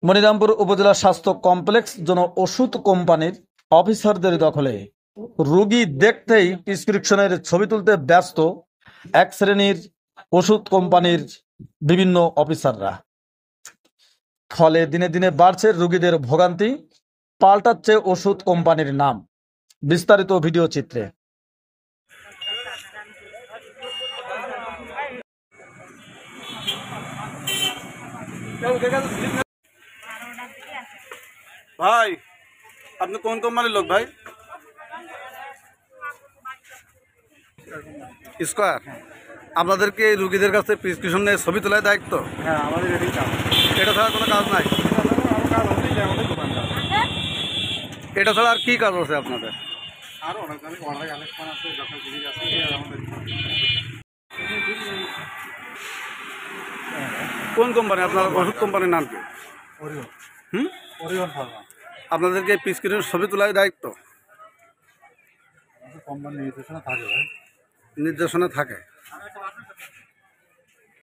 মনিরামপুর উপজেলা স্বাস্থ্য কমপ্লেক্স জন ওষুধ কোম্পানির অফিসারদের দখলে। রোগী দেখতেই প্রেসক্রিপশনের ছবি তুলতে ব্যস্ত এক শ্রেণীর ওষুধ কোম্পানির বিভিন্ন অফিসাররা। ফলে দিনে দিনে বাড়ছে রোগীদের ভোগান্তি, পাল্টাচ্ছে ওষুধ কোম্পানির নাম। বিস্তারিত ভিডিও চিত্রে। ভাই, আপনি কোন কোম্পানির লোক ভাই? স্কয়ার। আপনাদেরকে এই রুগীদের কাছে প্রেসক্রিপশন নিয়ে ছবি তোলার দায়িত্ব? হ্যাঁ, আমাদের এটাই কাজ। এটা ছাড়া কোনো কাজ নাই? কাজ হলেই আমাদের দোকান কাজ। এটা ছাড়া আর কি কাজ আছে আপনাদের? আরও অনেক অর্ডার কালেকশন আছে, যখন জিনিস আছে আমাদের। কোন কোম্পানি? আপনার ওষুধ কোম্পানির নাম কি? ওরিয়ন হুম, ওরিয়ন ফার্মা। আপনাদেরকে প্রেসক্রিপশন ছবি তোলার দায়িত্ব? কোম্পানির নির্দেশনা থাকে ভাই। নির্দেশনা থাকে।